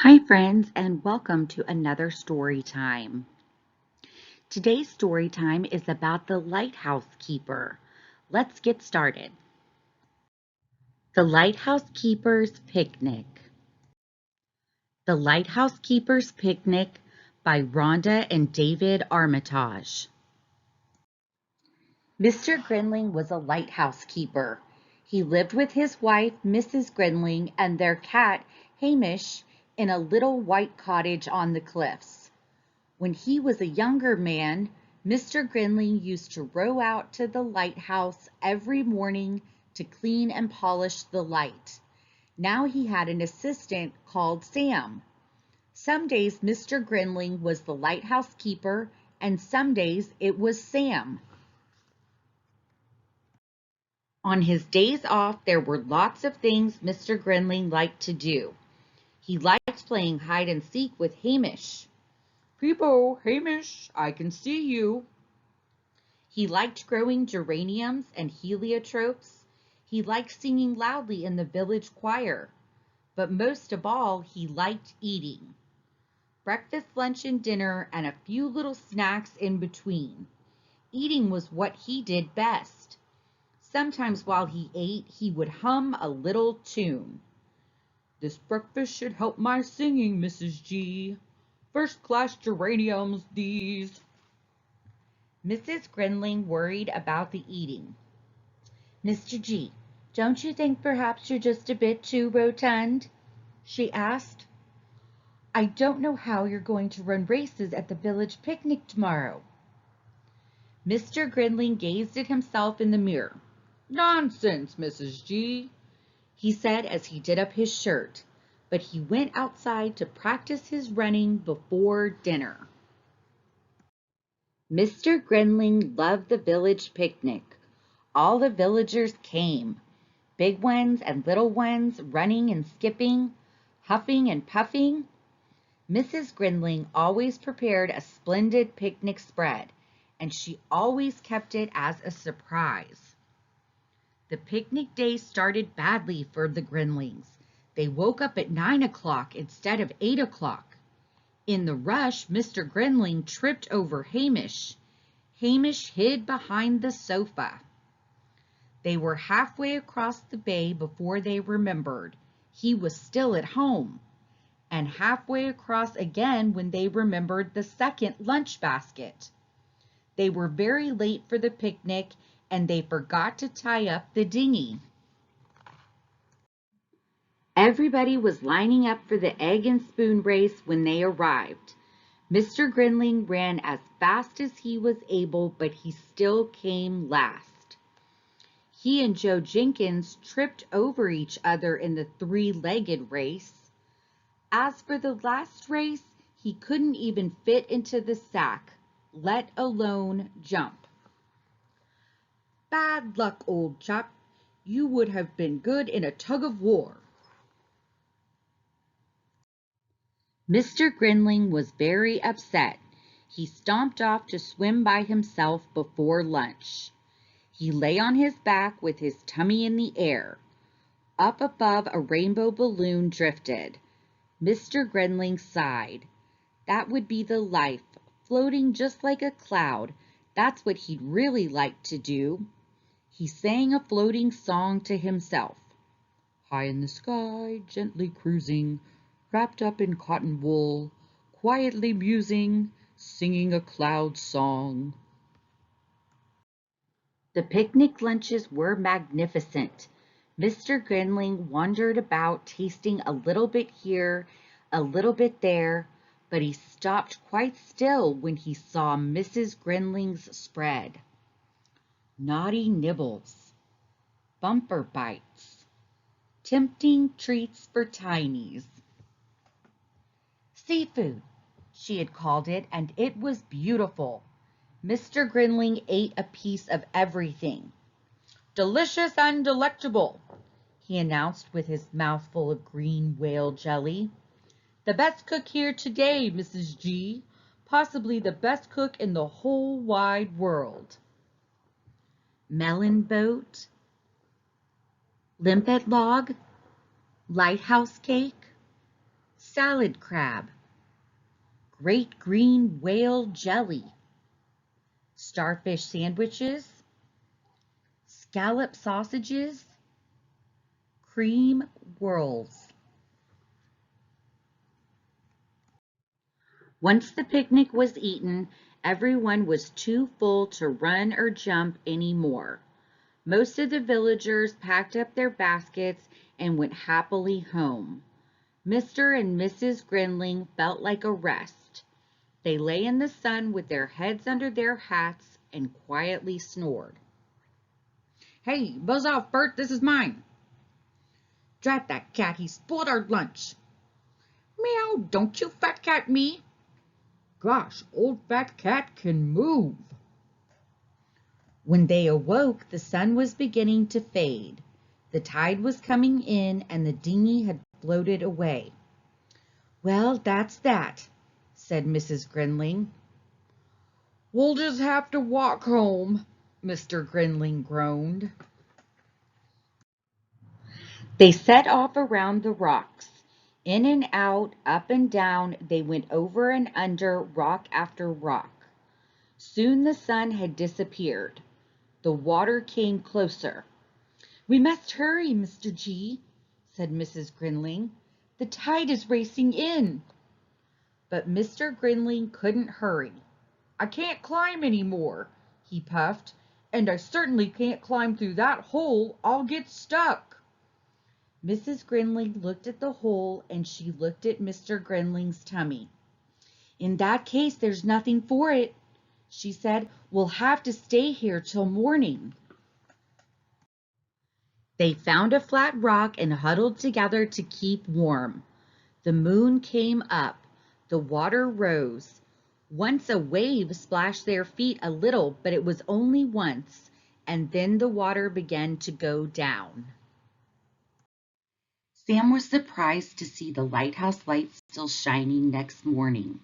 Hi, friends, and welcome to another story time. Today's story time is about the lighthouse keeper. Let's get started. The Lighthouse Keeper's Picnic. The Lighthouse Keeper's Picnic by Rhonda and David Armitage. Mr. Grinling was a lighthouse keeper. He lived with his wife, Mrs. Grinling, and their cat, Hamish, in a little white cottage on the cliffs. When he was a younger man, Mr. Grinling used to row out to the lighthouse every morning to clean and polish the light. Now he had an assistant called Sam. Some days Mr. Grinling was the lighthouse keeper, and some days it was Sam. On his days off, there were lots of things Mr. Grinling liked to do. He liked playing hide and seek with Hamish. "Peepo, Hamish, I can see you." He liked growing geraniums and heliotropes. He liked singing loudly in the village choir. But most of all, he liked eating. Breakfast, lunch, and dinner, and a few little snacks in between. Eating was what he did best. Sometimes while he ate, he would hum a little tune. "This breakfast should help my singing, Mrs. G. First-class geraniums, these." Mrs. Grinling worried about the eating. "Mr. G, don't you think perhaps you're just a bit too rotund?" she asked. "I don't know how you're going to run races at the village picnic tomorrow." Mr. Grinling gazed at himself in the mirror. "Nonsense, Mrs. G," he said as he did up his shirt, but he went outside to practice his running before dinner. Mr. Grinling loved the village picnic. All the villagers came, big ones and little ones, running and skipping, huffing and puffing. Mrs. Grinling always prepared a splendid picnic spread, and she always kept it as a surprise. The picnic day started badly for the Grinlings. They woke up at 9 o'clock instead of 8 o'clock. In the rush, Mr. Grinling tripped over Hamish. Hamish hid behind the sofa. They were halfway across the bay before they remembered he was still at home, and halfway across again when they remembered the second lunch basket. They were very late for the picnic, and they forgot to tie up the dinghy. Everybody was lining up for the egg and spoon race when they arrived. Mr. Grinling ran as fast as he was able, but he still came last. He and Joe Jenkins tripped over each other in the three-legged race. As for the last race, he couldn't even fit into the sack, let alone jump. "Bad luck, old chap. You would have been good in a tug-of-war." Mr. Grinling was very upset. He stomped off to swim by himself before lunch. He lay on his back with his tummy in the air. Up above, a rainbow balloon drifted. Mr. Grinling sighed. That would be the life, floating just like a cloud. That's what he'd really like to do. He sang a floating song to himself. "High in the sky, gently cruising, wrapped up in cotton wool, quietly musing, singing a cloud song." The picnic lunches were magnificent. Mr. Grinling wandered about, tasting a little bit here, a little bit there, but he stopped quite still when he saw Mrs. Grinling's spread. Naughty nibbles, bumper bites, tempting treats for tinies. Seafood, she had called it, and it was beautiful. Mr. Grinling ate a piece of everything. "Delicious and delectable," he announced with his mouth full of green whale jelly. "The best cook here today, Mrs. G. Possibly the best cook in the whole wide world." Melon boat, limpet log, lighthouse cake, salad crab, great green whale jelly, starfish sandwiches, scallop sausages, cream whirls. Once the picnic was eaten, everyone was too full to run or jump any more. Most of the villagers packed up their baskets and went happily home. Mr. and Mrs. Grinling felt like a rest. They lay in the sun with their heads under their hats and quietly snored. Hey, buzz off, Bert, this is mine. Drat that cat, he spoiled our lunch. Meow, don't you fat cat me. Gosh, old fat cat can move. When they awoke, the sun was beginning to fade. The tide was coming in and the dinghy had floated away. Well, that's that, said Mrs. Grinling. We'll just have to walk home, Mr. Grinling groaned. They set off around the rocks. In and out, up and down, they went over and under rock after rock. Soon the sun had disappeared. The water came closer. We must hurry, Mr. G, said Mrs. Grinling. The tide is racing in. But Mr. Grinling couldn't hurry. I can't climb any more, he puffed, and I certainly can't climb through that hole. I'll get stuck. Mrs. Grinling looked at the hole and she looked at Mr. Grinling's tummy. In that case, there's nothing for it, she said. We'll have to stay here till morning. They found a flat rock and huddled together to keep warm. The moon came up. The water rose. Once a wave splashed their feet a little, but it was only once, and then the water began to go down. Sam was surprised to see the lighthouse lights still shining next morning.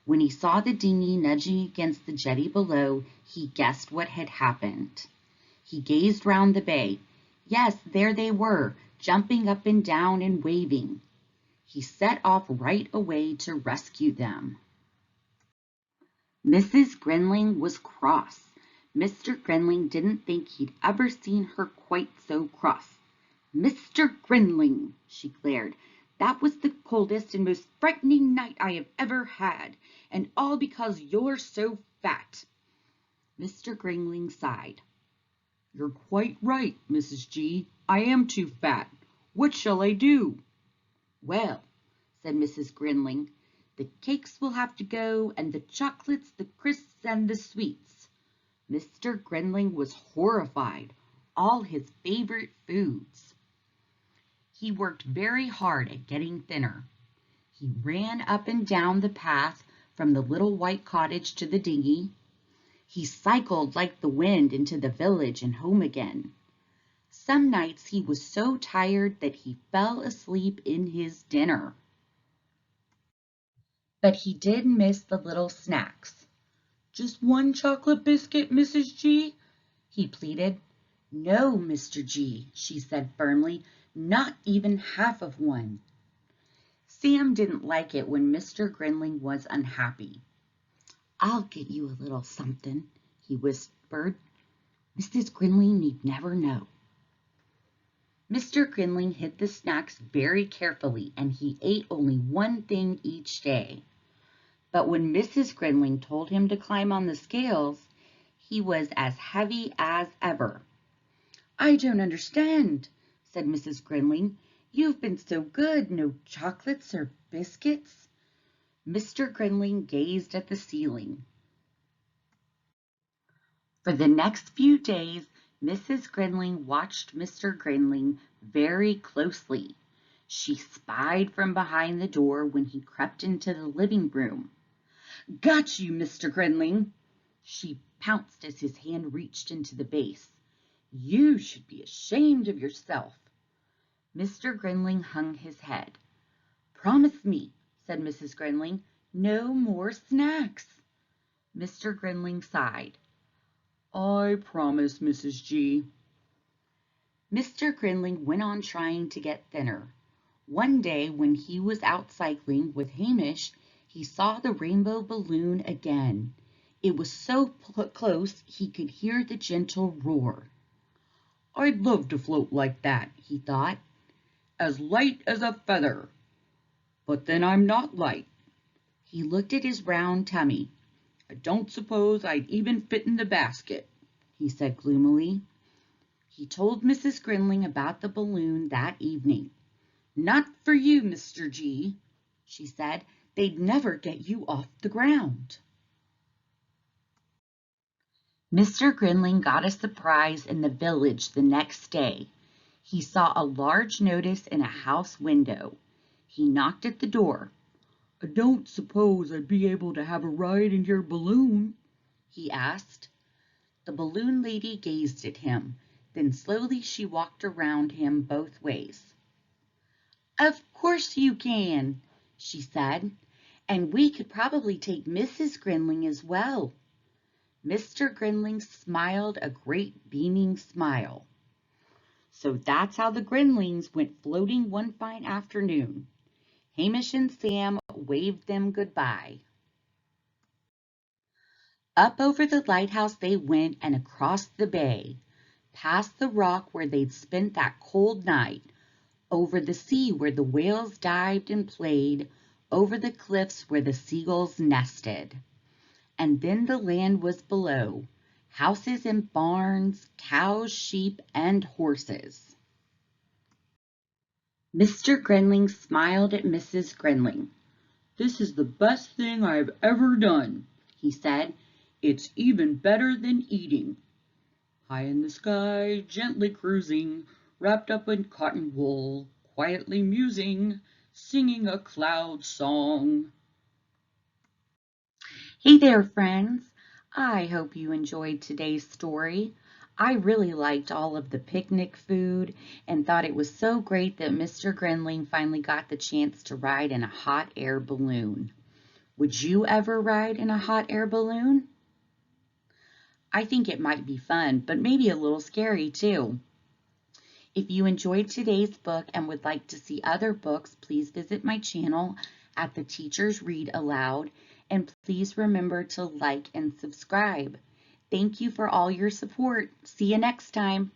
When he saw the dinghy nudging against the jetty below, he guessed what had happened. He gazed round the bay. Yes, there they were, jumping up and down and waving. He set off right away to rescue them. Mrs. Grinling was cross. Mr. Grinling didn't think he'd ever seen her quite so cross. Mr. Grinling, she glared, that was the coldest and most frightening night I have ever had, and all because you're so fat. Mr. Grinling sighed. You're quite right, Mrs. G. I am too fat. What shall I do? Well, said Mrs. Grinling, the cakes will have to go, and the chocolates, the crisps, and the sweets. Mr. Grinling was horrified. All his favorite foods. He worked very hard at getting thinner. He ran up and down the path from the little white cottage to the dinghy. He cycled like the wind into the village and home again. Some nights he was so tired that he fell asleep in his dinner. But he did miss the little snacks. Just one chocolate biscuit, Mrs. G? He pleaded. No, Mr. G, she said firmly, not even half of one. Sam didn't like it when Mr. Grinling was unhappy. I'll get you a little something, he whispered. Mrs. Grinling need never know. Mr. Grinling hid the snacks very carefully, and he ate only one thing each day. But when Mrs. Grinling told him to climb on the scales, he was as heavy as ever. I don't understand, said Mrs. Grinling. You've been so good, no chocolates or biscuits. Mr. Grinling gazed at the ceiling. For the next few days, Mrs. Grinling watched Mr. Grinling very closely. She spied from behind the door when he crept into the living room. Got you, Mr. Grinling! She pounced as his hand reached into the vase. You should be ashamed of yourself. Mr. Grinling hung his head. Promise me, said Mrs. Grinling, no more snacks. Mr. Grinling sighed. I promise, Mrs. G. Mr. Grinling went on trying to get thinner. One day when he was out cycling with Hamish, he saw the rainbow balloon again. It was so close he could hear the gentle roar. "I'd love to float like that," he thought, "as light as a feather. But then I'm not light." He looked at his round tummy. "I don't suppose I'd even fit in the basket," he said gloomily. He told Mrs. Grinling about the balloon that evening. "Not for you, Mr. G," she said. "They'd never get you off the ground." Mr. Grinling got a surprise in the village the next day. He saw a large notice in a house window. He knocked at the door. "I don't suppose I'd be able to have a ride in your balloon?" he asked. The balloon lady gazed at him. Then slowly she walked around him both ways. "Of course you can," she said, "and we could probably take Mrs. Grinling as well." Mr. Grinling smiled a great beaming smile. So that's how the Grinlings went floating one fine afternoon. Hamish and Sam waved them goodbye. Up over the lighthouse they went and across the bay, past the rock where they'd spent that cold night, over the sea where the whales dived and played, over the cliffs where the seagulls nested. And then the land was below, houses and barns, cows, sheep, and horses. Mr. Grinling smiled at Mrs. Grinling. "This is the best thing I've ever done," he said. "It's even better than eating. High in the sky, gently cruising, wrapped up in cotton wool, quietly musing, singing a cloud song." Hey there, friends. I hope you enjoyed today's story. I really liked all of the picnic food and thought it was so great that Mr. Grinling finally got the chance to ride in a hot air balloon. Would you ever ride in a hot air balloon? I think it might be fun, but maybe a little scary too. If you enjoyed today's book and would like to see other books, please visit my channel at The Teachers Read Aloud, and please remember to like and subscribe. Thank you for all your support. See you next time.